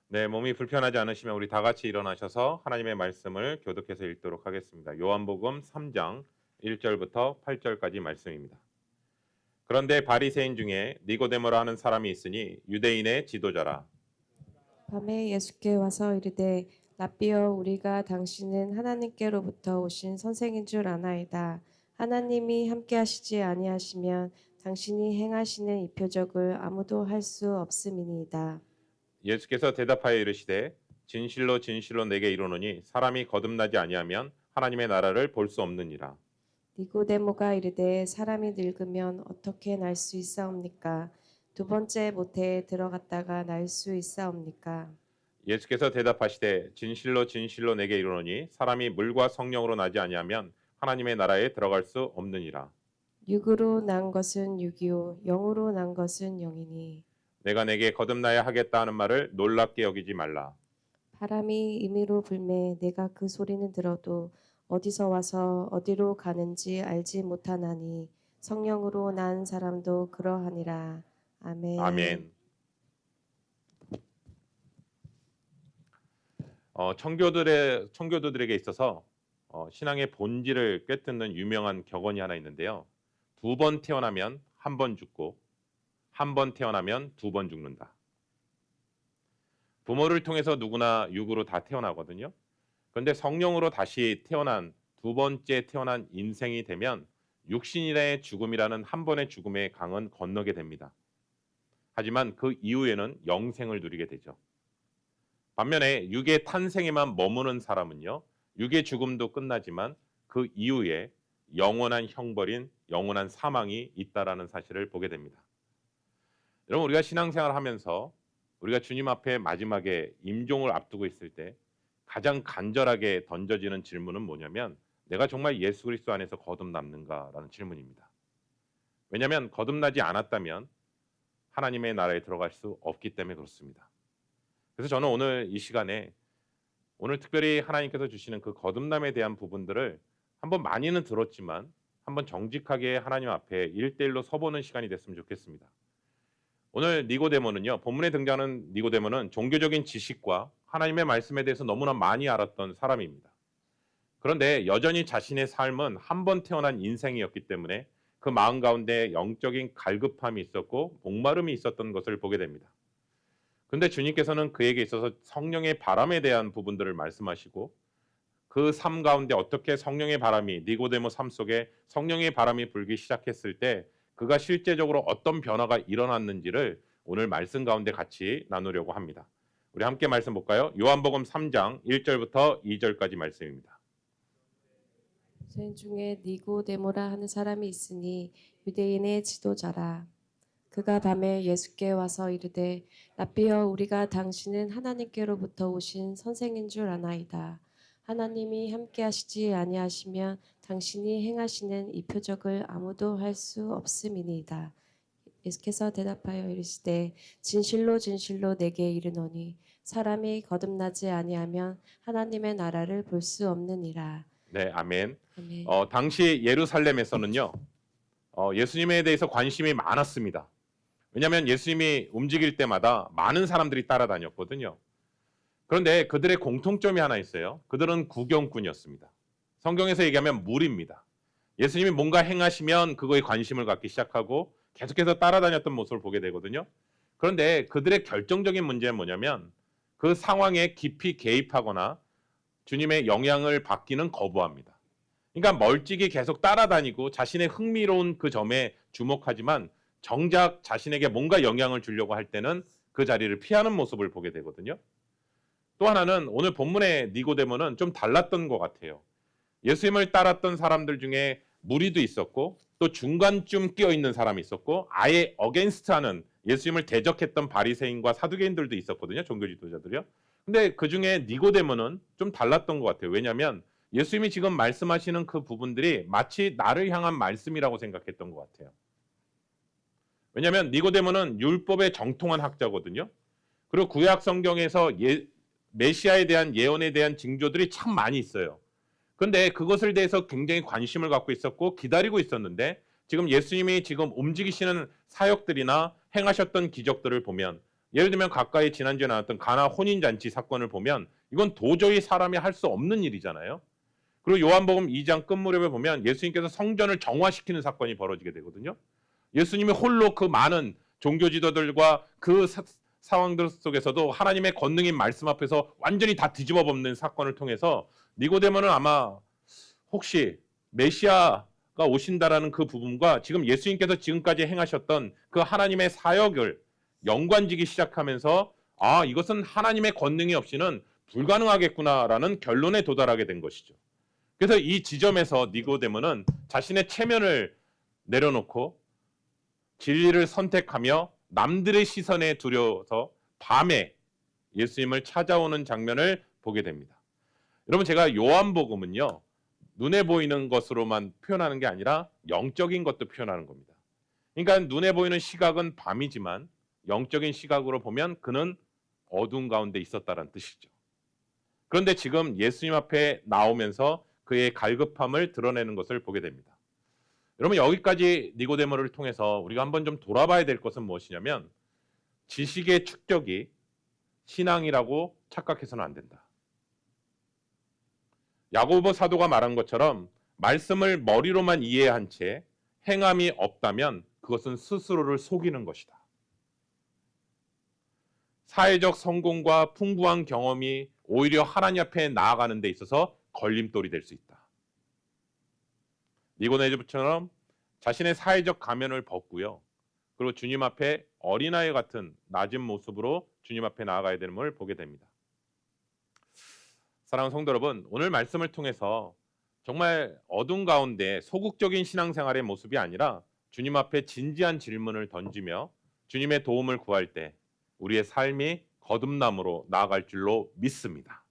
네, 몸이 불편하지 않으시면 우리 다 같이 일어나셔서 하나님의 말씀을 교독해서 읽도록 하겠습니다. 요한복음 3장 1절부터 8절까지 말씀입니다. 그런데 바리새인 중에 니고데모라 하는 사람이 있으니 유대인의 지도자라. 밤에 예수께 와서 이르되 라삐여 우리가 당신은 하나님께로부터 오신 선생인 줄 아나이다. 하나님이 함께하시지 아니하시면 당신이 행하시는 이 표적을 아무도 할 수 없음이니이다. 예수께서 대답하여 이르시되 진실로 진실로 내게 이르노니 사람이 거듭나지 아니하면 하나님의 나라를 볼 수 없느니라. 니고데모가 이르되 사람이 늙으면 어떻게 날 수 있사옵니까? 두 번째 모태에 들어갔다가 날 수 있사옵니까? 예수께서 대답하시되 진실로 진실로 내게 이르노니 사람이 물과 성령으로 나지 아니하면 하나님의 나라에 들어갈 수 없느니라. 육으로 난 것은 육이요 영으로 난 것은 영이니 내가 내게 거듭나야 하겠다 하는 말을 놀랍게 여기지 말라. 바람이 임의로 불매 내가 그 소리는 들어도 어디서 와서 어디로 가는지 알지 못하나니 성령으로 난 사람도 그러하니라. 아멘. 아멘. 청교도들에게 있어서 신앙의 본질을 꿰뚫는 유명한 격언이 하나 있는데요. 두 번 태어나면 한 번 죽고 한 번 태어나면 두 번 죽는다. 부모를 통해서 누구나 육으로 다 태어나거든요. 그런데 성령으로 다시 태어난 두 번째 태어난 인생이 되면 육신의 죽음이라는 한 번의 죽음의 강은 건너게 됩니다. 하지만 그 이후에는 영생을 누리게 되죠. 반면에 육의 탄생에만 머무는 사람은요. 육의 죽음도 끝나지만 그 이후에 영원한 형벌인 영원한 사망이 있다라는 사실을 보게 됩니다. 여러분 우리가 신앙생활을 하면서 우리가 주님 앞에 마지막에 임종을 앞두고 있을 때 가장 간절하게 던져지는 질문은 뭐냐면 내가 정말 예수 그리스도 안에서 거듭남는가라는 질문입니다. 왜냐하면 거듭나지 않았다면 하나님의 나라에 들어갈 수 없기 때문에 그렇습니다. 그래서 저는 오늘 이 시간에 오늘 특별히 하나님께서 주시는 그 거듭남에 대한 부분들을 한번 많이는 들었지만 한번 정직하게 하나님 앞에 1대1로 서보는 시간이 됐으면 좋겠습니다. 오늘 니고데모는요. 본문에 등장하는 니고데모는 종교적인 지식과 하나님의 말씀에 대해서 너무나 많이 알았던 사람입니다. 그런데 여전히 자신의 삶은 한 번 태어난 인생이었기 때문에 그 마음 가운데 영적인 갈급함이 있었고 목마름이 있었던 것을 보게 됩니다. 그런데 주님께서는 그에게 있어서 성령의 바람에 대한 부분들을 말씀하시고 그 삶 가운데 어떻게 성령의 바람이 니고데모 삶 속에 성령의 바람이 불기 시작했을 때 그가 실제적으로 어떤 변화가 일어났는지를 오늘 말씀 가운데 같이 나누려고 합니다. 우리 함께 말씀 볼까요? 요한복음 3장 1절부터 2절까지 말씀입니다. 유대인 중에 니고데모라 하는 사람이 있으니 유대인의 지도자라. 그가 밤에 예수께 와서 이르되 라삐여 우리가 당신은 하나님께로부터 오신 선생인 줄 아나이다. 하나님이 함께하시지 아니하시면 당신이 행하시는 이 표적을 아무도 할 수 없음이니이다. 예수께서 대답하여 이르시되 진실로 진실로 내게 이르노니 사람이 거듭나지 아니하면 하나님의 나라를 볼 수 없느니라. 네, 아멘. 아멘. 당시 예루살렘에서는요. 예수님에 대해서 관심이 많았습니다. 왜냐하면 예수님이 움직일 때마다 많은 사람들이 따라다녔거든요. 그런데 그들의 공통점이 하나 있어요. 그들은 구경꾼이었습니다. 성경에서 얘기하면 무리입니다. 예수님이 뭔가 행하시면 그거에 관심을 갖기 시작하고 계속해서 따라다녔던 모습을 보게 되거든요. 그런데 그들의 결정적인 문제는 뭐냐면 그 상황에 깊이 개입하거나 주님의 영향을 받기는 거부합니다. 그러니까 멀찍이 계속 따라다니고 자신의 흥미로운 그 점에 주목하지만 정작 자신에게 뭔가 영향을 주려고 할 때는 그 자리를 피하는 모습을 보게 되거든요. 또 하나는 오늘 본문의 니고데모는 좀 달랐던 것 같아요. 예수님을 따랐던 사람들 중에 무리도 있었고 또 중간쯤 끼어 있는 사람이 있었고 아예 어게인스트하는 예수님을 대적했던 바리새인과 사두개인들도 있었거든요. 종교 지도자들이요. 근데 그 중에 니고데모는 좀 달랐던 것 같아요. 왜냐하면 예수님이 지금 말씀하시는 그 부분들이 마치 나를 향한 말씀이라고 생각했던 것 같아요. 왜냐하면 니고데모는 율법의 정통한 학자거든요. 그리고 구약 성경에서 메시아에 대한 예언에 대한 징조들이 참 많이 있어요. 그런데 그것을 대해서 굉장히 관심을 갖고 있었고 기다리고 있었는데 지금 예수님이 지금 움직이시는 사역들이나 행하셨던 기적들을 보면 예를 들면 가까이 지난주에 나왔던 가나 혼인잔치 사건을 보면 이건 도저히 사람이 할 수 없는 일이잖아요. 그리고 요한복음 2장 끝 무렵에 보면 예수님께서 성전을 정화시키는 사건이 벌어지게 되거든요. 예수님이 홀로 그 많은 종교 지도들과 그 상황들 속에서도 하나님의 권능인 말씀 앞에서 완전히 다 뒤집어 엎는 사건을 통해서 니고데모는 아마 혹시 메시아가 오신다라는 그 부분과 지금 예수님께서 지금까지 행하셨던 그 하나님의 사역을 연관지기 시작하면서 아, 이것은 하나님의 권능이 없이는 불가능하겠구나라는 결론에 도달하게 된 것이죠. 그래서 이 지점에서 니고데모는 자신의 체면을 내려놓고 진리를 선택하며 남들의 시선에 두려워서 밤에 예수님을 찾아오는 장면을 보게 됩니다. 여러분, 제가 요한복음은요, 눈에 보이는 것으로만 표현하는 게 아니라 영적인 것도 표현하는 겁니다. 그러니까 눈에 보이는 시각은 밤이지만 영적인 시각으로 보면 그는 어두운 가운데 있었다는 뜻이죠. 그런데 지금 예수님 앞에 나오면서 그의 갈급함을 드러내는 것을 보게 됩니다. 여러분, 여기까지 니고데모를 통해서 우리가 한번 좀 돌아봐야 될 것은 무엇이냐면 지식의 축적이 신앙이라고 착각해서는 안 된다. 야고보 사도가 말한 것처럼 말씀을 머리로만 이해한 채 행함이 없다면 그것은 스스로를 속이는 것이다. 사회적 성공과 풍부한 경험이 오히려 하나님 앞에 나아가는 데 있어서 걸림돌이 될 수 있다. 니고데모처럼 자신의 사회적 가면을 벗고요. 그리고 주님 앞에 어린아이 같은 낮은 모습으로 주님 앞에 나아가야 되는 걸 보게 됩니다. 사랑하는 성도 여러분, 오늘 말씀을 통해서 정말 어둠 가운데 소극적인 신앙생활의 모습이 아니라 주님 앞에 진지한 질문을 던지며 주님의 도움을 구할 때 우리의 삶이 거듭남으로 나아갈 줄로 믿습니다.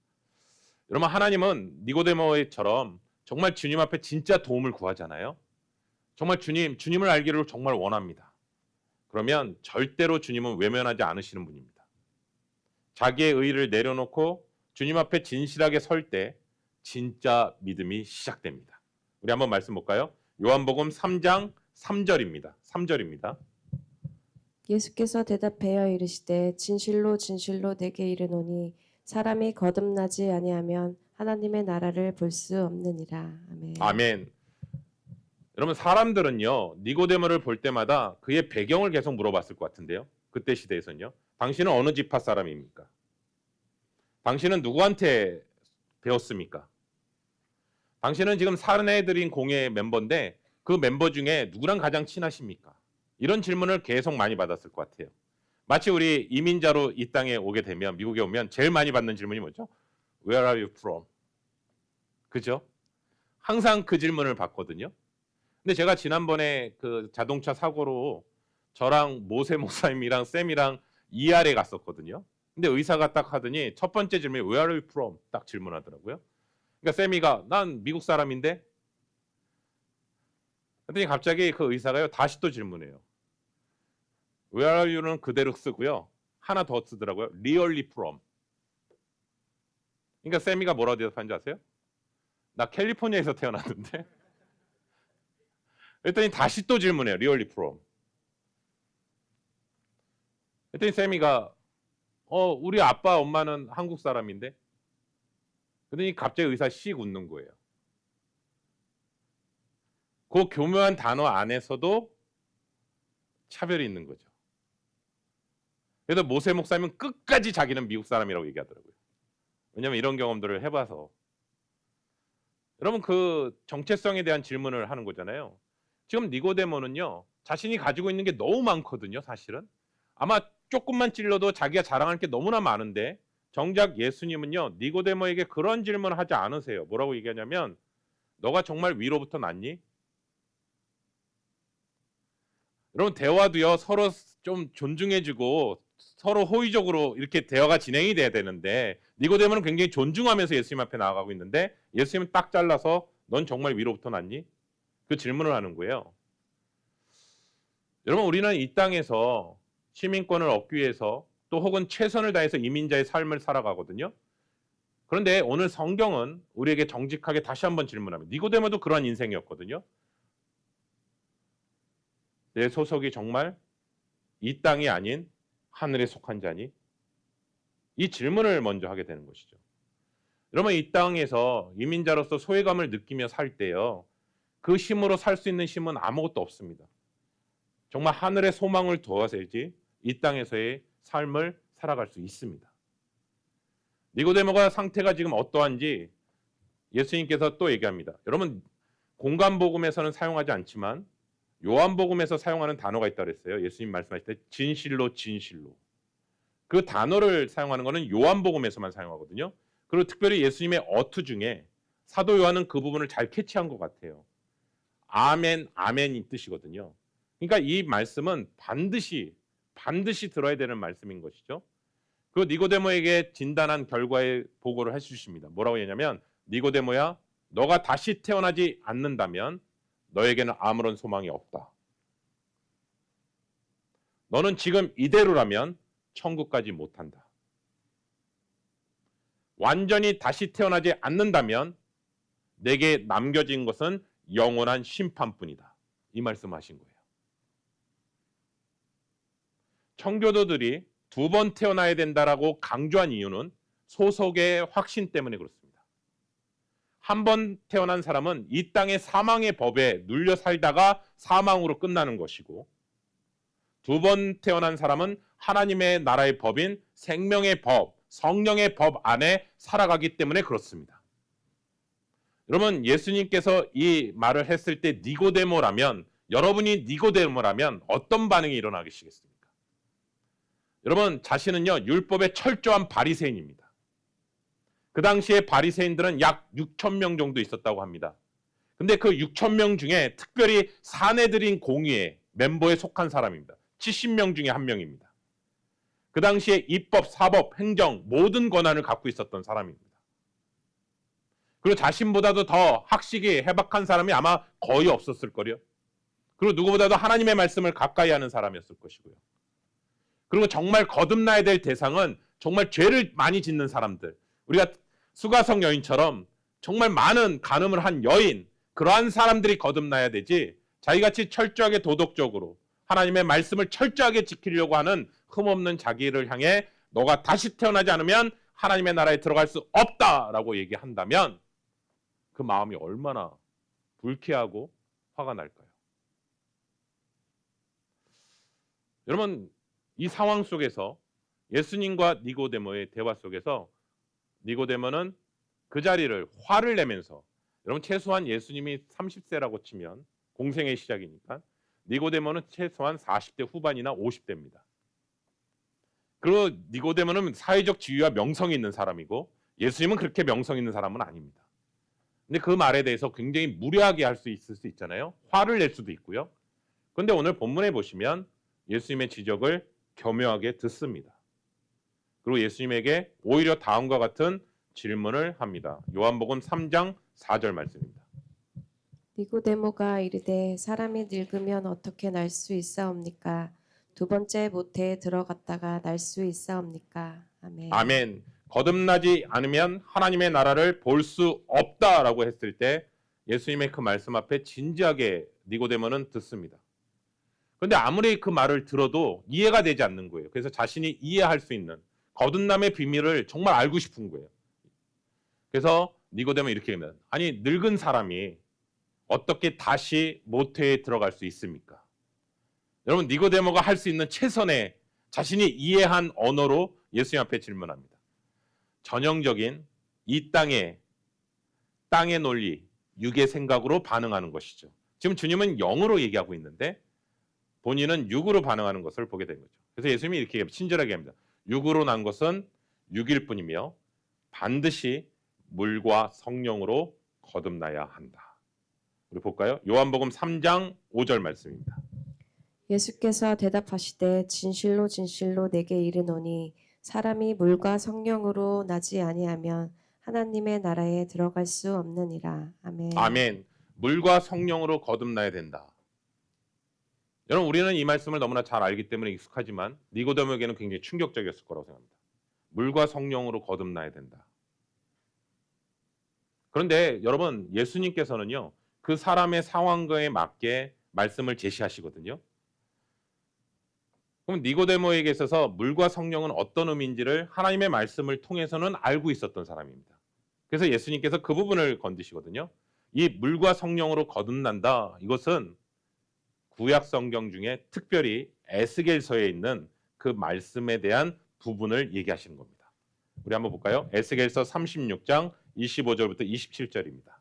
여러분, 하나님은 니고데모처럼 정말 주님 앞에 진짜 도움을 구하잖아요. 정말 주님을 알기를 정말 원합니다. 그러면 절대로 주님은 외면하지 않으시는 분입니다. 자기의 의의를 내려놓고 주님 앞에 진실하게 설 때 진짜 믿음이 시작됩니다. 우리 한번 말씀 볼까요? 요한복음 3장 3절입니다. 3절입니다. 예수께서 대답하여 이르시되 진실로 진실로 내게 이르노니 사람이 거듭나지 아니하면 하나님의 나라를 볼 수 없느니라. 아멘. 아멘. 여러분, 사람들은요 니고데모를 볼 때마다 그의 배경을 계속 물어봤을 것 같은데요. 그때 시대에서는요. 당신은 어느 지파 사람입니까? 당신은 누구한테 배웠습니까? 당신은 지금 사내들인 공예 멤버인데 그 멤버 중에 누구랑 가장 친하십니까? 이런 질문을 계속 많이 받았을 것 같아요. 마치 우리 이민자로 이 땅에 오게 되면, 미국에 오면 제일 많이 받는 질문이 뭐죠? Where are you from? 그죠? 항상 그 질문을 받거든요. 근데 제가 지난번에 그 자동차 사고로 저랑 모세 목사님이랑 쌤이랑 ER에 갔었거든요. 근데 의사가 딱 하더니 첫 번째 질문이 Where are you from? 딱 질문하더라고요. 그러니까 쌤이가 난 미국 사람인데? 그랬더니 갑자기 그 의사가요 다시 또 질문해요. Where are you는 그대로 쓰고요. 하나 더 쓰더라고요. Really from. 그러니까 쌤이가 뭐라고 대답하는지 아세요? 나 캘리포니아에서 태어났는데. 그랬더니 다시 또 질문해요. Really from. 그랬더니 쌤이가 우리 아빠 엄마는 한국 사람인데. 그랬더니 갑자기 의사 씩 웃는 거예요. 그 교묘한 단어 안에서도 차별이 있는 거죠. 그래서 모세 목사님은 끝까지 자기는 미국 사람이라고 얘기하더라고요. 왜냐하면 이런 경험들을 해봐서. 여러분, 그 정체성에 대한 질문을 하는 거잖아요. 지금 니고데모는요 자신이 가지고 있는 게 너무 많거든요. 사실은 아마 조금만 찔러도 자기가 자랑할 게 너무나 많은데 정작 예수님은요 니고데모에게 그런 질문을 하지 않으세요. 뭐라고 얘기하냐면 너가 정말 위로부터 났니? 여러분, 대화도요 서로 좀 존중해주고 서로 호의적으로 이렇게 대화가 진행이 돼야 되는데 니고데모는 굉장히 존중하면서 예수님 앞에 나아가고 있는데 예수님은 딱 잘라서 넌 정말 위로부터 났니? 그 질문을 하는 거예요. 여러분, 우리는 이 땅에서 시민권을 얻기 위해서 또 혹은 최선을 다해서 이민자의 삶을 살아가거든요. 그런데 오늘 성경은 우리에게 정직하게 다시 한번 질문합니다. 니고데모도 그런 인생이었거든요. 내 소속이 정말 이 땅이 아닌 하늘에 속한 자니? 이 질문을 먼저 하게 되는 것이죠. 여러분, 이 땅에서 이민자로서 소외감을 느끼며 살 때요, 그 힘으로 살 수 있는 힘은 아무것도 없습니다. 정말 하늘의 소망을 두어야지 이 땅에서의 삶을 살아갈 수 있습니다. 니고데모가 상태가 지금 어떠한지 예수님께서 또 얘기합니다. 여러분, 공간복음에서는 사용하지 않지만 요한복음에서 사용하는 단어가 있다고 그랬어요. 예수님 말씀하실 때 진실로 진실로. 그 단어를 사용하는 것은 요한복음에서만 사용하거든요. 그리고 특별히 예수님의 어투 중에 사도 요한은 그 부분을 잘 캐치한 것 같아요. 아멘, 아멘이 뜻이거든요. 그러니까 이 말씀은 반드시 들어야 되는 말씀인 것이죠. 그 니고데모에게 진단한 결과의 보고를 해주십니다. 뭐라고 했냐면, 니고데모야, 너가 다시 태어나지 않는다면 너에게는 아무런 소망이 없다. 너는 지금 이대로라면 천국까지 못한다. 완전히 다시 태어나지 않는다면 내게 남겨진 것은 영원한 심판뿐이다. 이 말씀하신 거예요. 청교도들이 2번 태어나야 된다라고 강조한 이유는 소속의 확신 때문에 그렇습니다. 한 번 태어난 사람은 이 땅의 사망의 법에 눌려 살다가 사망으로 끝나는 것이고, 2번 태어난 사람은 하나님의 나라의 법인 생명의 법, 성령의 법 안에 살아가기 때문에 그렇습니다. 여러분, 예수님께서 이 말을 했을 때 니고데모라면, 여러분이 니고데모라면 어떤 반응이 일어나겠습니까? 여러분, 자신은요, 율법의 철저한 바리새인입니다. 그 당시에 바리새인들은 약 6천 명 정도 있었다고 합니다. 근데 그 6천 명 중에 특별히 사내들인 공의회 멤버에 속한 사람입니다. 70명 중에 한 명입니다. 그 당시에 입법, 사법, 행정 모든 권한을 갖고 있었던 사람입니다. 그리고 자신보다도 더 학식이 해박한 사람이 아마 거의 없었을 거요. 그리고 누구보다도 하나님의 말씀을 가까이 하는 사람이었을 것이고요. 그리고 정말 거듭나야 될 대상은 정말 죄를 많이 짓는 사람들, 우리가 수가성 여인처럼 정말 많은 간음을 한 여인, 그러한 사람들이 거듭나야 되지, 자기같이 철저하게 도덕적으로 하나님의 말씀을 철저하게 지키려고 하는 흠없는 자기를 향해 너가 다시 태어나지 않으면 하나님의 나라에 들어갈 수 없다라고 얘기한다면 그 마음이 얼마나 불쾌하고 화가 날까요? 여러분, 이 상황 속에서 예수님과 니고데모의 대화 속에서 니고데모는 그 자리를 화를 내면서, 여러분 최소한 예수님이 30세라고 치면 공생의 시작이니까 니고데모는 최소한 40대 후반이나 50대입니다. 그리고 니고데모는 사회적 지위와 명성이 있는 사람이고 예수님은 그렇게 명성 있는 사람은 아닙니다. 근데 그 말에 대해서 굉장히 무례하게 할 수 있을 수 있잖아요. 화를 낼 수도 있고요. 그런데 오늘 본문에 보시면 예수님의 지적을 교묘하게 듣습니다. 그리고 예수님에게 오히려 다음과 같은 질문을 합니다. 요한복음 3장 4절 말씀입니다. 니고데모가 이르되 사람이 늙으면 어떻게 날 수 있사옵니까? 2번째 모태에 들어갔다가 날 수 있사옵니까? 아멘. 아멘. 거듭나지 않으면 하나님의 나라를 볼 수 없다라고 했을 때 예수님의 그 말씀 앞에 진지하게 니고데모는 듣습니다. 그런데 아무리 그 말을 들어도 이해가 되지 않는 거예요. 그래서 자신이 이해할 수 있는 거듭남의 비밀을 정말 알고 싶은 거예요. 그래서 니고데모 이렇게 얘기합니다. 아니, 늙은 사람이 어떻게 다시 모태에 들어갈 수 있습니까? 여러분, 니고데모가 할 수 있는 최선의 자신이 이해한 언어로 예수님 앞에 질문합니다. 전형적인 이 땅의 논리, 육의 생각으로 반응하는 것이죠. 지금 주님은 영으로 얘기하고 있는데 본인은 육으로 반응하는 것을 보게 된 거죠. 그래서 예수님이 이렇게 친절하게 합니다. 육으로 난 것은 육일 뿐이며 반드시 물과 성령으로 거듭나야 한다. 우리 볼까요? 요한복음 3장 5절 말씀입니다. 예수께서 대답하시되 진실로 진실로 내게 이르노니 사람이 물과 성령으로 나지 아니하면 하나님의 나라에 들어갈 수 없느니라. 아멘. 아멘. 물과 성령으로 거듭나야 된다. 여러분, 우리는 이 말씀을 너무나 잘 알기 때문에 익숙하지만 니고데모에게는 굉장히 충격적이었을 거라고 생각합니다. 물과 성령으로 거듭나야 된다. 그런데 여러분, 예수님께서는요, 그 사람의 상황에 맞게 말씀을 제시하시거든요. 그럼 니고데모에게 있어서 물과 성령은 어떤 의미인지를 하나님의 말씀을 통해서는 알고 있었던 사람입니다. 그래서 예수님께서 그 부분을 건드시거든요. 이 물과 성령으로 거듭난다. 이것은 구약 성경 중에 특별히 에스겔서에 있는 그 말씀에 대한 부분을 얘기하시는 겁니다. 우리 한번 볼까요? 에스겔서 36장 25절부터 27절입니다.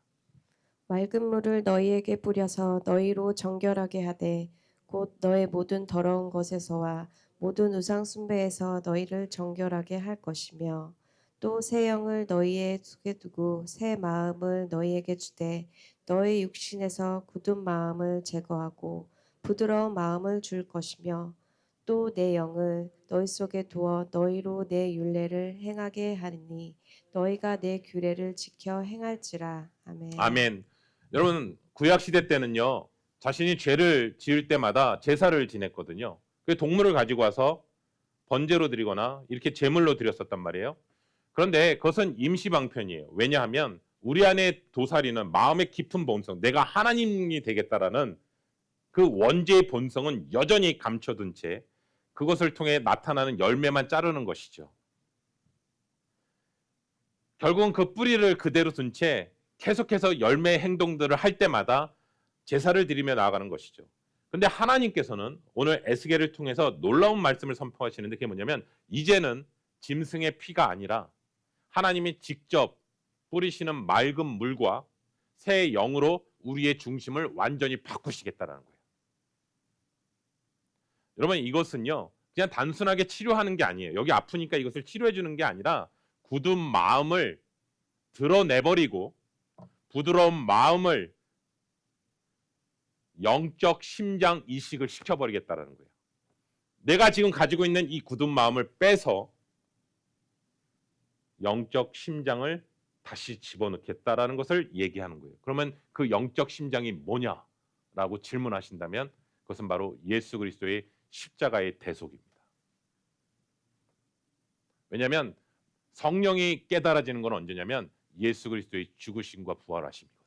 맑은 물을 너희에게 뿌려서 너희로 정결하게 하되 곧 너의 모든 더러운 것에서와 모든 우상 숭배에서 너희를 정결하게 할 것이며 또 새 영을 너희의 속에 두고 새 마음을 너희에게 주되 너의 육신에서 굳은 마음을 제거하고 부드러운 마음을 줄 것이며 또 내 영을 너희 속에 두어 너희로 내 율례를 행하게 하리니 너희가 내 규례를 지켜 행할지라. 아멘. 아멘. 여러분 구약 시대 때는요. 자신이 죄를 지을 때마다 제사를 지냈거든요. 그 동물을 가지고 와서 번제로 드리거나 이렇게 제물로 드렸었단 말이에요. 그런데 그것은 임시 방편이에요. 왜냐하면 우리 안에 도사리는 마음의 깊은 본성, 내가 하나님이 되겠다라는 그 원죄의 본성은 여전히 감춰둔 채 그것을 통해 나타나는 열매만 자르는 것이죠. 결국은 그 뿌리를 그대로 둔 채 계속해서 열매 행동들을 할 때마다 제사를 드리며 나아가는 것이죠. 근데 하나님께서는 오늘 에스겔을 통해서 놀라운 말씀을 선포하시는데 그게 뭐냐면 이제는 짐승의 피가 아니라 하나님이 직접 뿌리시는 맑은 물과 새 영으로 우리의 중심을 완전히 바꾸시겠다라는 거예요. 여러분 이것은요. 그냥 단순하게 치료하는 게 아니에요. 여기 아프니까 이것을 치료해 주는 게 아니라 굳은 마음을 드러내버리고 부드러운 마음을 영적 심장 이식을 시켜버리겠다라는 거예요. 내가 지금 가지고 있는 이 굳은 마음을 빼서 영적 심장을 다시 집어넣겠다라는 것을 얘기하는 거예요. 그러면 그 영적 심장이 뭐냐라고 질문하신다면 그것은 바로 예수 그리스도의 십자가의 대속입니다. 왜냐하면 성령이 깨달아지는 건 언제냐면 예수 그리스도의 죽으심과 부활하심이거든요.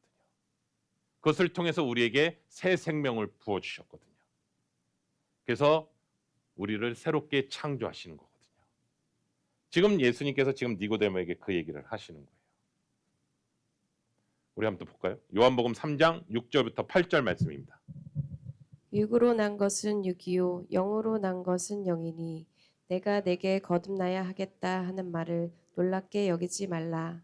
그것을 통해서 우리에게 새 생명을 부어주셨거든요. 그래서 우리를 새롭게 창조하시는 거거든요. 지금 예수님께서 지금 니고데모에게 그 얘기를 하시는 거예요. 우리 한번 또 볼까요? 요한복음 3장 6절부터 8절 말씀입니다. 육으로 난 것은 육이요 영으로 난 것은 영이니 내가 내게 거듭나야 하겠다 하는 말을 놀랍게 여기지 말라.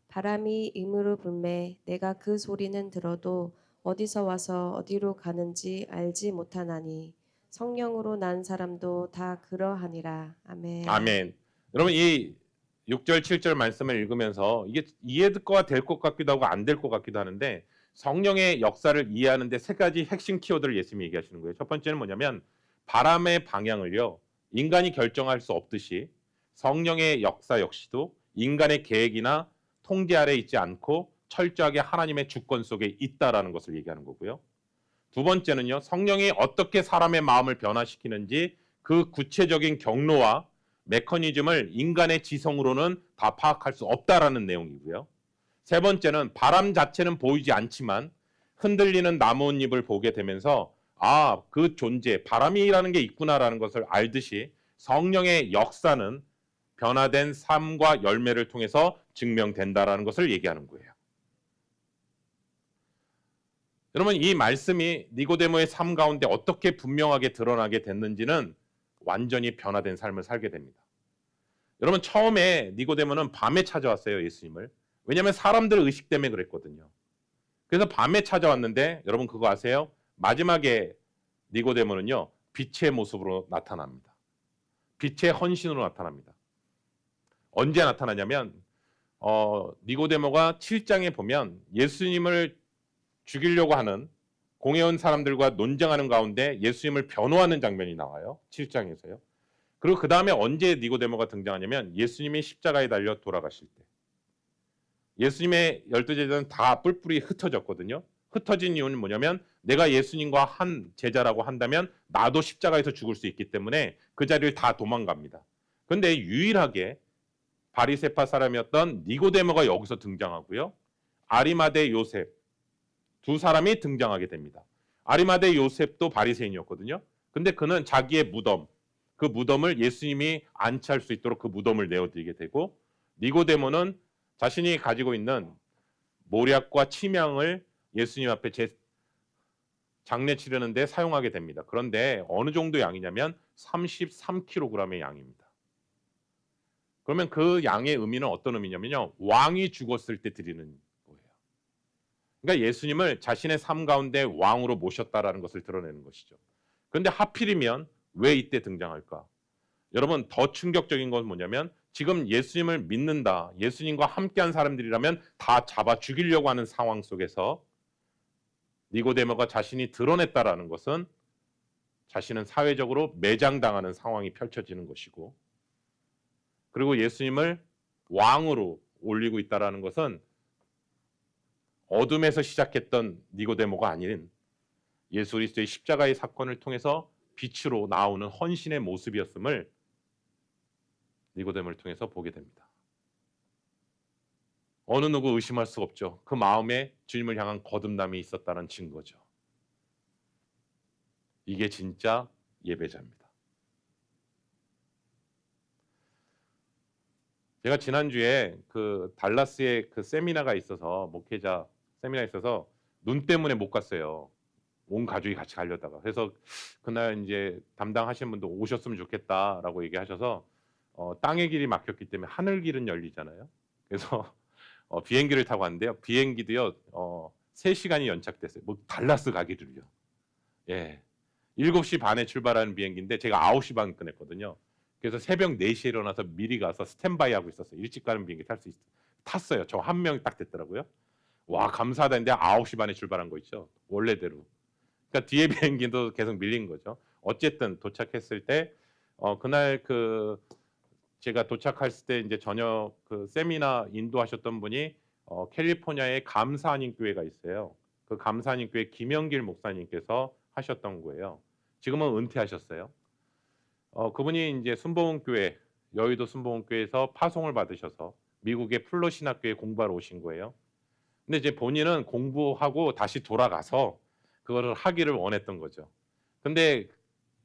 바람이 임으로 불매 내가 그 소리는 들어도 어디서 와서 어디로 가는지 알지 못하나니 성령으로 난 사람도 다 그러하니라. 아멘. 아멘. 여러분 이 6절 7절 말씀을 읽으면서 이게 이해가 될 것 같기도 하고 안 될 것 같기도 하는데 성령의 역사를 이해하는 데 세 가지 핵심 키워드를 예수님이 얘기하시는 거예요. 첫 번째는 뭐냐면 바람의 방향을요. 인간이 결정할 수 없듯이 성령의 역사 역시도 인간의 계획이나 통제 아래 있지 않고 철저하게 하나님의 주권 속에 있다라는 것을 얘기하는 거고요. 두 번째는요. 성령이 어떻게 사람의 마음을 변화시키는지 그 구체적인 경로와 메커니즘을 인간의 지성으로는 다 파악할 수 없다라는 내용이고요. 세 번째는 바람 자체는 보이지 않지만 흔들리는 나뭇잎을 보게 되면서 아, 그 존재, 바람이라는 게 있구나라는 것을 알듯이 성령의 역사는 변화된 삶과 열매를 통해서 증명된다라는 것을 얘기하는 거예요. 여러분 이 말씀이 니고데모의 삶 가운데 어떻게 분명하게 드러나게 됐는지는 완전히 변화된 삶을 살게 됩니다. 여러분 처음에 니고데모는 밤에 찾아왔어요. 예수님을. 왜냐하면 사람들 의식 때문에 그랬거든요. 그래서 밤에 찾아왔는데 여러분 그거 아세요? 마지막에 니고데모는요. 빛의 모습으로 나타납니다. 빛의 헌신으로 나타납니다. 언제 나타나냐면 니고데모가 7장에 보면 예수님을 죽이려고 하는 공회원 사람들과 논쟁하는 가운데 예수님을 변호하는 장면이 나와요. 7장에서요. 그리고 그 다음에 언제 니고데모가 등장하냐면 예수님이 십자가에 달려 돌아가실 때. 예수님의 12제자는 다 뿔뿔이 흩어졌거든요. 흩어진 이유는 뭐냐면 내가 예수님과 한 제자라고 한다면 나도 십자가에서 죽을 수 있기 때문에 그 자리를 다 도망갑니다. 그런데 유일하게 바리새파 사람이었던 니고데모가 여기서 등장하고요. 아리마대 요셉 두 사람이 등장하게 됩니다. 아리마대 요셉도 바리새인이었거든요. 근데 그는 자기의 무덤, 그 무덤을 예수님이 안치할 수 있도록 그 무덤을 내어드리게 되고, 니고데모는 자신이 가지고 있는 모략과 침향을 예수님 앞에 장례 치르는데 사용하게 됩니다. 그런데 어느 정도 양이냐면 33kg의 양입니다. 그러면 그 양의 의미는 어떤 의미냐면요, 왕이 죽었을 때 드리는 거예요. 그러니까 예수님을 자신의 삶 가운데 왕으로 모셨다라는 것을 드러내는 것이죠. 그런데 하필이면 왜 이때 등장할까? 여러분, 더 충격적인 건 뭐냐면 지금 예수님을 믿는다, 예수님과 함께한 사람들이라면 다 잡아 죽이려고 하는 상황 속에서 니고데모가 자신이 드러냈다라는 것은 자신은 사회적으로 매장당하는 상황이 펼쳐지는 것이고, 그리고 예수님을 왕으로 올리고 있다라는 것은 어둠에서 시작했던 니고데모가 아닌 예수 그리스도의 십자가의 사건을 통해서 빛으로 나오는 헌신의 모습이었음을 니고데모를 통해서 보게 됩니다. 어느 누구 의심할 수 없죠. 그 마음에 주님을 향한 거듭남이 있었다는 증거죠. 이게 진짜 예배자입니다. 제가 지난주에 그 달라스에 그 세미나가 있어서, 목회자 세미나 있어서 눈 때문에 못 갔어요. 온 가족이 같이 가려다가. 그래서 그날 이제 담당하시는 분도 오셨으면 좋겠다라고 얘기하셔서 땅의 길이 막혔기 때문에 하늘 길은 열리잖아요. 그래서 비행기를 타고 왔는데요. 비행기도요 3시간이 연착됐어요. 뭐 달라스 가기를요. 예, 7시 반에 출발하는 비행기인데 제가 9시 반 끊었거든요. 그래서 새벽 4시에 일어나서 미리 가서 스탠바이 하고 있었어요. 일찍 가는 비행기 탈 수 있어요. 탔어요. 저 한 명이 딱 됐더라고요. 와, 감사하다 했는데 9시 반에 출발한 거 있죠. 원래대로. 그러니까 뒤에 비행기도 계속 밀린 거죠. 어쨌든 도착했을 때 그날 그 제가 도착했을 때 이제 저녁 그 세미나 인도하셨던 분이 캘리포니아에 감사하님 교회가 있어요. 그 감사하님 교회 김영길 목사님께서 하셨던 거예요. 지금은 은퇴하셨어요. 그분이 이제 순복음교회, 여의도 순복음교회에서 파송을 받으셔서 미국의 플러 신학교에 공부하러 오신 거예요. 근데 이제 본인은 공부하고 다시 돌아가서 그거를 하기를 원했던 거죠. 근데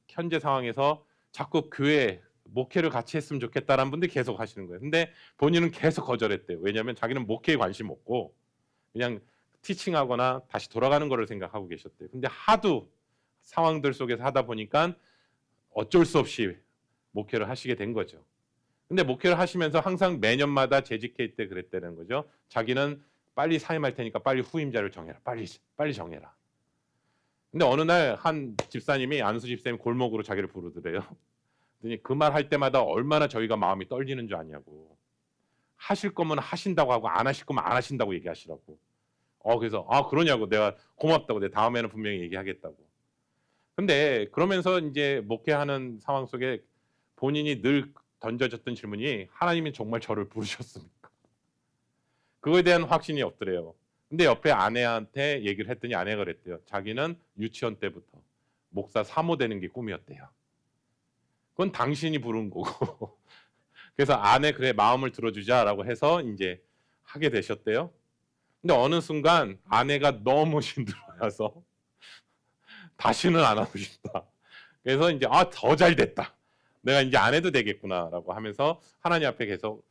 현재 상황에서 자꾸 교회 목회를 같이 했으면 좋겠다라는 분들이 계속 하시는 거예요. 근데 본인은 계속 거절했대요. 왜냐하면 자기는 목회에 관심 없고 그냥 티칭하거나 다시 돌아가는 거를 생각하고 계셨대요. 근데 하도 상황들 속에서 하다 보니까 어쩔 수 없이 목회를 하시게 된 거죠. 근데 목회를 하시면서 항상 매년마다 재직회의 때 그랬다는 거죠. 자기는 빨리 사임할 테니까 빨리 후임자를 정해라. 빨리 정해라. 근데 어느 날 한 집사님이, 안수 집사님이 골목으로 자기를 부르더래요. 그 말 할 때마다 얼마나 저희가 마음이 떨리는 줄 아냐고. 하실 거면 하신다고 하고 안 하실 거면 안 하신다고 얘기하시라고. 그래서 그러냐고. 내가 고맙다고. 내 다음에는 분명히 얘기하겠다고. 근데 그러면서 이제 목회하는 상황 속에 본인이 늘 던져졌던 질문이, 하나님이 정말 저를 부르셨습니까? 그거에 대한 확신이 없더래요. 근데 옆에 아내한테 얘기를 했더니 아내가 그랬대요. 자기는 유치원 때부터 목사 사모 되는 게 꿈이었대요. 그건 당신이 부른 거고. 그래서 아내 그래 마음을 들어주자라고 해서 이제 하게 되셨대요. 근데 어느 순간 아내가 너무 힘들어해서 다시는 안 하고 싶다. 그래서 이제 더 잘 됐다. 내가 이제 안 해도 되겠구나라고 하면서 하나님 앞에 계속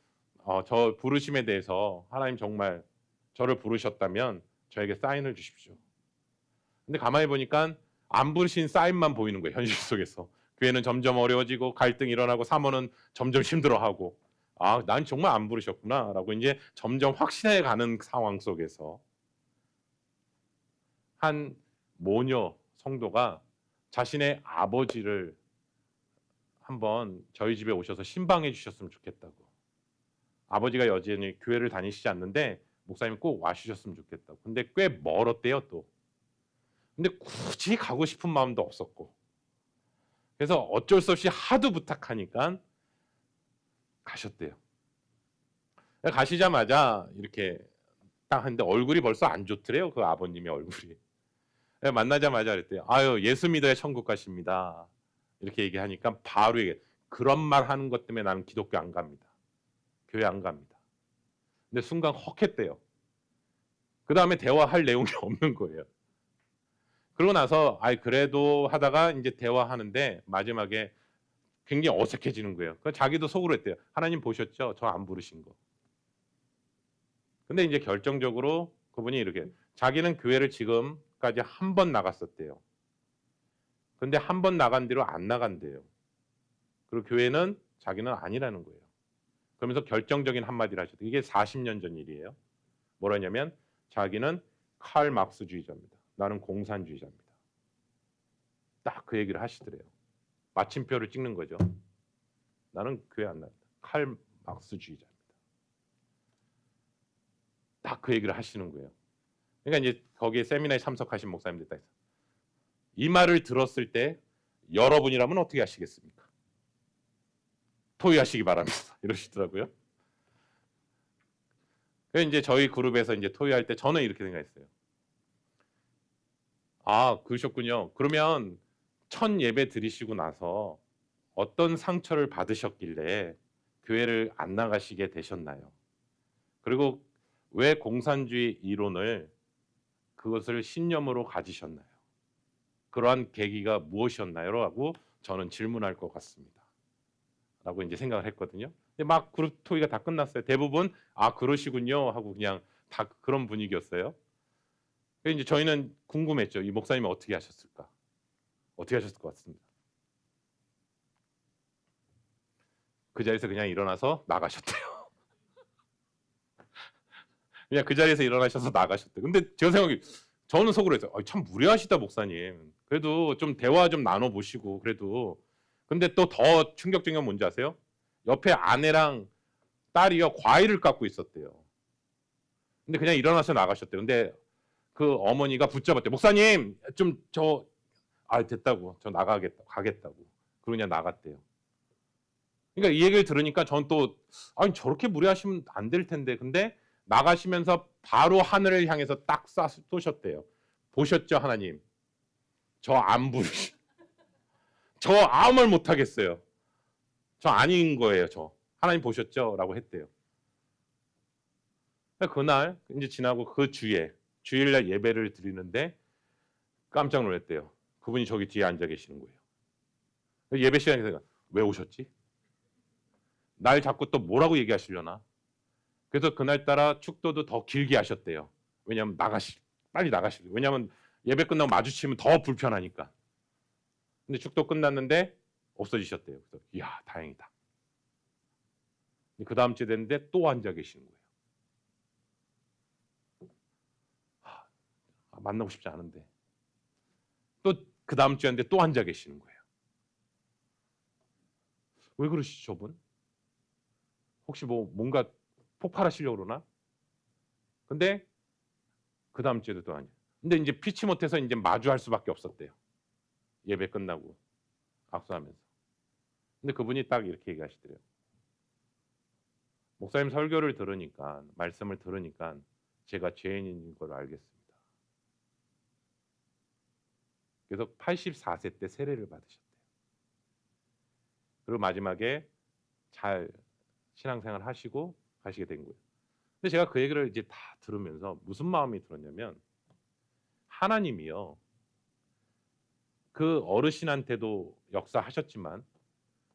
저 부르심에 대해서, 하나님 정말 저를 부르셨다면 저에게 사인을 주십시오. 근데 가만히 보니까 안 부르신 사인만 보이는 거예요. 현실 속에서. 교회는 점점 어려워지고 갈등이 일어나고 사모는 점점 힘들어하고, 난 정말 안 부르셨구나라고 이제 점점 확신해 가는 상황 속에서 한 모녀 성도가 자신의 아버지를 한번 저희 집에 오셔서 신방해 주셨으면 좋겠다고. 아버지가 여전히 교회를 다니시지 않는데 목사님이 꼭 와주셨으면 좋겠다고. 근데 꽤 멀었대요 또. 근데 굳이 가고 싶은 마음도 없었고. 그래서 어쩔 수 없이 하도 부탁하니까 가셨대요. 가시자마자 이렇게 딱 했는데 얼굴이 벌써 안 좋더래요. 그 아버님의 얼굴이. 만나자마자 그랬대요. 예수 믿어야 천국 가십니다. 이렇게 얘기하니까 바로 그런 말 하는 것 때문에 나는 기독교 안 갑니다. 교회 안 갑니다. 근데 순간 헉했대요. 그 다음에 대화할 내용이 없는 거예요. 그러고 나서 그래도 하다가 이제 대화하는데 마지막에 굉장히 어색해지는 거예요. 그 자기도 속으로 했대요. 하나님 보셨죠? 저 안 부르신 거. 근데 이제 결정적으로 그분이 이렇게 자기는 교회를 지금까지 한 번 나갔었대요. 근데 한 번 나간 뒤로 안 나간대요. 그리고 교회는 자기는 아니라는 거예요. 그러면서 결정적인 한마디를 하셨대요. 이게 40년 전 일이에요. 뭐라냐면 자기는 칼 막스주의자입니다. 나는 공산주의자입니다. 딱 그 얘기를 하시더래요. 마침표를 찍는 거죠. 나는 교회 안 나간다. 칼 막스주의자입니다. 딱 그 얘기를 하시는 거예요. 그러니까 이제 거기에 세미나에 참석하신 목사님들 딱 있어요. 이 말을 들었을 때 여러분이라면 어떻게 하시겠습니까? 토의하시기 바랍니다. 이러시더라고요. 그래서 이제 저희 그룹에서 이제 토의할 때 저는 이렇게 생각했어요. 아, 그러셨군요. 그러면 첫 예배 드리시고 나서 어떤 상처를 받으셨길래 교회를 안 나가시게 되셨나요? 그리고 왜 공산주의 이론을 그것을 신념으로 가지셨나요? 그러한 계기가 무엇이었나요? 라고 저는 질문할 것 같습니다. 라고 이제 생각을 했거든요. 근데 막 그룹 토의가 다 끝났어요. 대부분 아 그러시군요 하고 그냥 다 그런 분위기였어요. 그래서 이제 저희는 궁금했죠. 이 목사님은 어떻게 하셨을까? 어떻게 하셨을 것 같습니다. 그 자리에서 그냥 일어나서 나가셨대요. 그냥 그 자리에서 일어나셔서 나가셨대요. 근데 제가 생각이 저는 속으로 했어요. 참 무례하시다 목사님. 그래도 좀 대화 좀 나눠보시고 그래도. 근데 또 더 충격적인 건 뭔지 아세요? 옆에 아내랑 딸이요 과일을 깎고 있었대요. 근데 그냥 일어나서 나가셨대요. 근데 그 어머니가 붙잡았대요. 목사님 좀 됐다고 저 가겠다고. 그러고 그냥 나갔대요. 그러니까 이 얘기를 들으니까 전 또 아니 저렇게 무례하시면 안 될 텐데. 근데 나가시면서 바로 하늘을 향해서 딱 쏘셨대요. 보셨죠 하나님? 저 안 부르시. 저 아무 말 못 하겠어요. 저 아닌 거예요. 저 하나님 보셨죠? 라고 했대요. 그날 이제 지나고 그 주일날 예배를 드리는데 깜짝 놀랐대요. 그분이 저기 뒤에 앉아 계시는 거예요. 예배 시간에 왜 오셨지? 날 자꾸 또 뭐라고 얘기하시려나? 그래서 그날따라 축도도 더 길게 하셨대요. 왜냐하면 빨리 나가시려. 왜냐하면 예배 끝나고 마주치면 더 불편하니까. 근데 축도 끝났는데 없어지셨대요. 그래서 이야 다행이다. 그 다음 주에 됐는데 또 앉아 계시는 거예요. 만나고 싶지 않은데 또 그 다음 주에 했는데 또 앉아 계시는 거예요. 왜 그러시죠 저분? 혹시 뭔가 폭발하시려고 그러나? 근데 그 다음 주에도 또 앉아. 근데 이제 피치 못해서 이제 마주할 수밖에 없었대요. 예배 끝나고 악수하면서. 근데 그분이 딱 이렇게 얘기하시더래요. 목사님 설교를 들으니까 말씀을 들으니까 제가 죄인인 걸 알겠습니다. 그래서 84세 때 세례를 받으셨대요. 그리고 마지막에 잘 신앙생활 하시고 가시게 된 거예요. 근데 제가 그 얘기를 이제 다 들으면서 무슨 마음이 들었냐면 하나님이요. 그 어르신한테도 역사하셨지만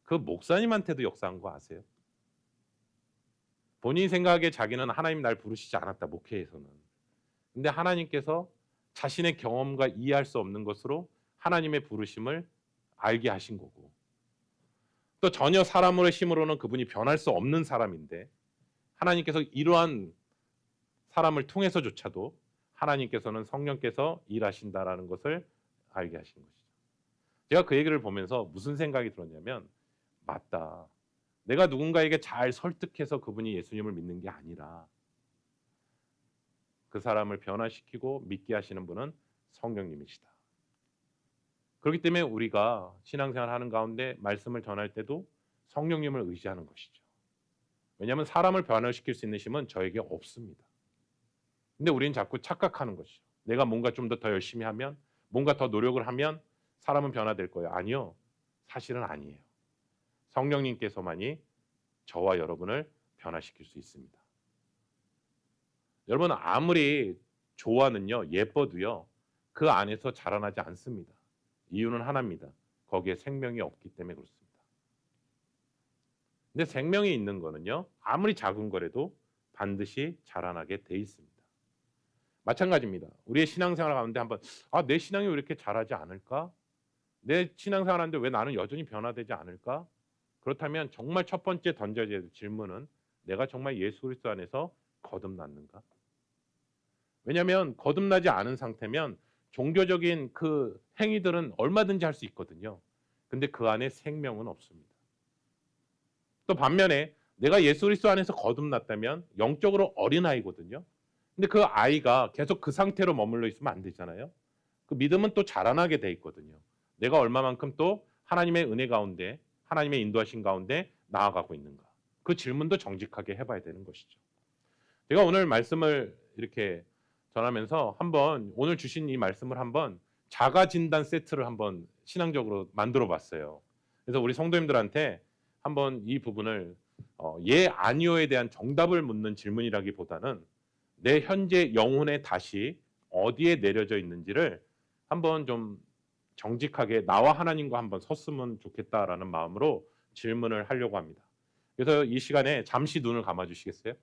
그 목사님한테도 역사한 거 아세요? 본인 생각에 자기는 하나님 날 부르시지 않았다 목회에서는. 근데 하나님께서 자신의 경험과 이해할 수 없는 것으로 하나님의 부르심을 알게 하신 거고 또 전혀 사람으로의 힘으로는 그분이 변할 수 없는 사람인데 하나님께서 이러한 사람을 통해서조차도 하나님께서는 성령께서 일하신다라는 것을 알게 하신 것이죠. 제가 그 얘기를 보면서 무슨 생각이 들었냐면 맞다. 내가 누군가에게 잘 설득해서 그분이 예수님을 믿는 게 아니라 그 사람을 변화시키고 믿게 하시는 분은 성령님이시다. 그렇기 때문에 우리가 신앙생활 하는 가운데 말씀을 전할 때도 성령님을 의지하는 것이죠. 왜냐하면 사람을 변화시킬 수 있는 힘은 저에게 없습니다. 근데 우리는 자꾸 착각하는 것이죠. 내가 뭔가 좀 더 열심히 하면 뭔가 더 노력을 하면 사람은 변화될 거예요. 아니요. 사실은 아니에요. 성령님께서만이 저와 여러분을 변화시킬 수 있습니다. 여러분 아무리 조화는요 예뻐도요 그 안에서 자라나지 않습니다. 이유는 하나입니다. 거기에 생명이 없기 때문에 그렇습니다. 근데 생명이 있는 거는요. 아무리 작은 거라도 반드시 자라나게 돼 있습니다. 마찬가지입니다. 우리의 신앙생활 가운데 한번 내 신앙이 왜 이렇게 자라지 않을까? 내 신앙생활 하는데 왜 나는 여전히 변화되지 않을까? 그렇다면 정말 첫 번째 던져야 될 질문은 내가 정말 예수 그리스도 안에서 거듭났는가? 왜냐하면 거듭나지 않은 상태면 종교적인 그 행위들은 얼마든지 할 수 있거든요. 근데 그 안에 생명은 없습니다. 또 반면에 내가 예수 그리스도 안에서 거듭났다면 영적으로 어린아이거든요. 근데 그 아이가 계속 그 상태로 머물러 있으면 안 되잖아요. 그 믿음은 또 자라나게 돼 있거든요. 내가 얼마만큼 또 하나님의 은혜 가운데 하나님의 인도하신 가운데 나아가고 있는가. 그 질문도 정직하게 해봐야 되는 것이죠. 제가 오늘 말씀을 이렇게 전하면서 한번 오늘 주신 이 말씀을 한번 자가 진단 세트를 한번 신앙적으로 만들어 봤어요. 그래서 우리 성도님들한테 한번 이 부분을 예 아니오에 대한 정답을 묻는 질문이라기보다는 내 현재 영혼의 닷이 어디에 내려져 있는지를 한번 좀 정직하게 나와 하나님과 한번 섰으면 좋겠다라는 마음으로 질문을 하려고 합니다. 그래서 이 시간에 잠시 눈을 감아 주시겠어요?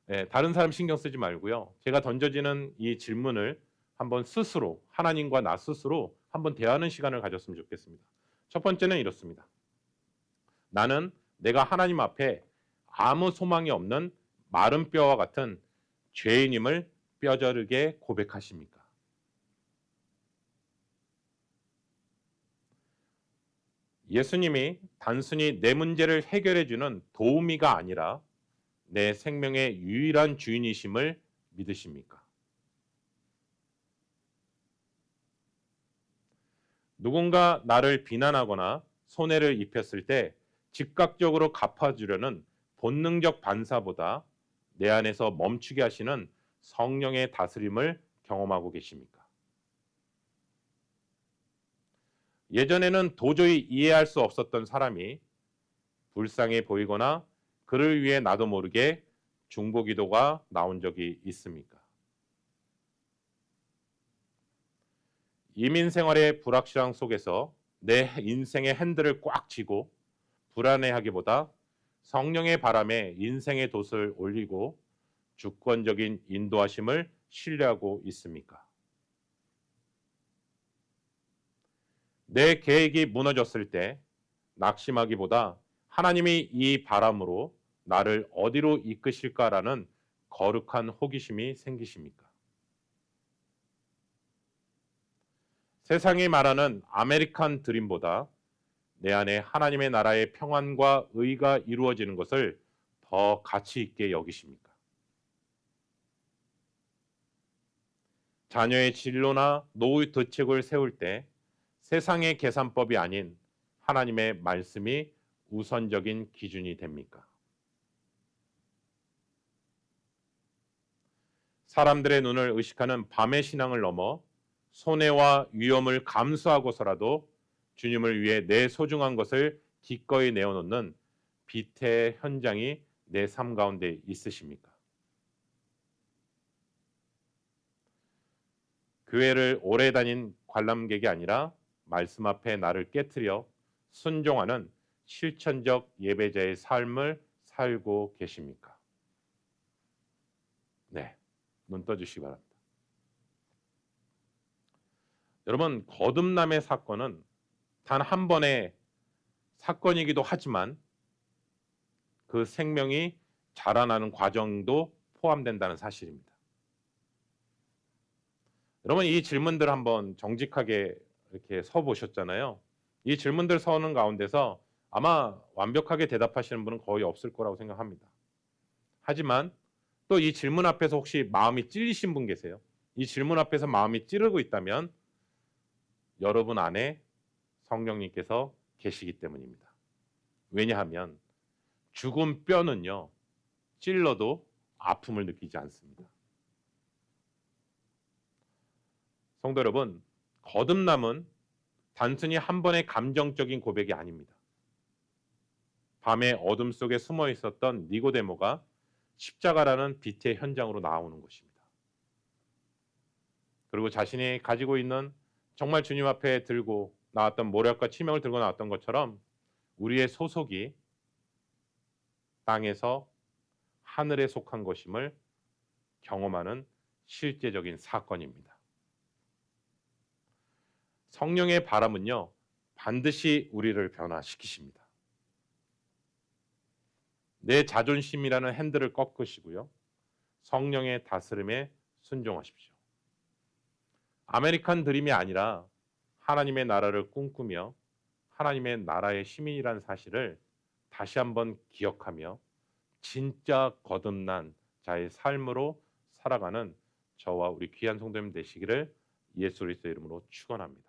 네, 다른 사람 신경 쓰지 말고요. 제가 던져지는 이 질문을 한번 스스로 하나님과 나 스스로 한번 대하는 시간을 가졌으면 좋겠습니다. 첫 번째는 이렇습니다. 나는 내가 하나님 앞에 아무 소망이 없는 마른 뼈와 같은 죄인임을 뼈저리게 고백하십니까? 예수님이 단순히 내 문제를 해결해 주는 도우미가 아니라 내 생명의 유일한 주인이심을 믿으십니까? 누군가 나를 비난하거나 손해를 입혔을 때 즉각적으로 갚아주려는 본능적 반사보다 내 안에서 멈추게 하시는 성령의 다스림을 경험하고 계십니까? 예전에는 도저히 이해할 수 없었던 사람이 불쌍해 보이거나 그를 위해 나도 모르게 중보기도가 나온 적이 있습니까? 이민 생활의 불확실함 속에서 내 인생의 핸들을 꽉 쥐고 불안해하기보다 성령의 바람에 인생의 돛을 올리고 주권적인 인도하심을 신뢰하고 있습니까? 내 계획이 무너졌을 때 낙심하기보다 하나님이 이 바람으로 나를 어디로 이끄실까라는 거룩한 호기심이 생기십니까? 세상이 말하는 아메리칸 드림보다 내 안에 하나님의 나라의 평안과 의가 이루어지는 것을 더 가치 있게 여기십니까? 자녀의 진로나 노후 대책을 세울 때 세상의 계산법이 아닌 하나님의 말씀이 우선적인 기준이 됩니까? 사람들의 눈을 의식하는 밤의 신앙을 넘어 손해와 위험을 감수하고서라도 주님을 위해 내 소중한 것을 기꺼이 내어놓는 비태의 현장이 내 삶 가운데 있으십니까? 교회를 오래 다닌 관람객이 아니라 말씀 앞에 나를 깨트려 순종하는 실천적 예배자의 삶을 살고 계십니까? 네, 눈 떠주시기 바랍니다. 여러분, 거듭남의 사건은 단 한 번의 사건이기도 하지만 그 생명이 자라나는 과정도 포함된다는 사실입니다. 여러분, 이 질문들 한번 정직하게 이렇게 서보셨잖아요. 이 질문들 서는 가운데서 아마 완벽하게 대답하시는 분은 거의 없을 거라고 생각합니다. 하지만 또 이 질문 앞에서 혹시 마음이 찔리신 분 계세요? 이 질문 앞에서 마음이 찌르고 있다면 여러분 안에 성령님께서 계시기 때문입니다. 왜냐하면 죽은 뼈는요, 찔러도 아픔을 느끼지 않습니다. 성도 여러분, 거듭남은 단순히 한 번의 감정적인 고백이 아닙니다. 밤의 어둠 속에 숨어 있었던 니고데모가 십자가라는 빛의 현장으로 나오는 것입니다. 그리고 자신이 가지고 있는 정말 주님 앞에 들고 나왔던 모략과 치명을 들고 나왔던 것처럼 우리의 소속이 땅에서 하늘에 속한 것임을 경험하는 실제적인 사건입니다. 성령의 바람은요, 반드시 우리를 변화시키십니다. 내 자존심이라는 핸들을 꺾으시고요. 성령의 다스림에 순종하십시오. 아메리칸 드림이 아니라 하나님의 나라를 꿈꾸며 하나님의 나라의 시민이라는 사실을 다시 한번 기억하며 진짜 거듭난 자의 삶으로 살아가는 저와 우리 귀한 성도님 되시기를 예수 그리스도의 이름으로 축원합니다.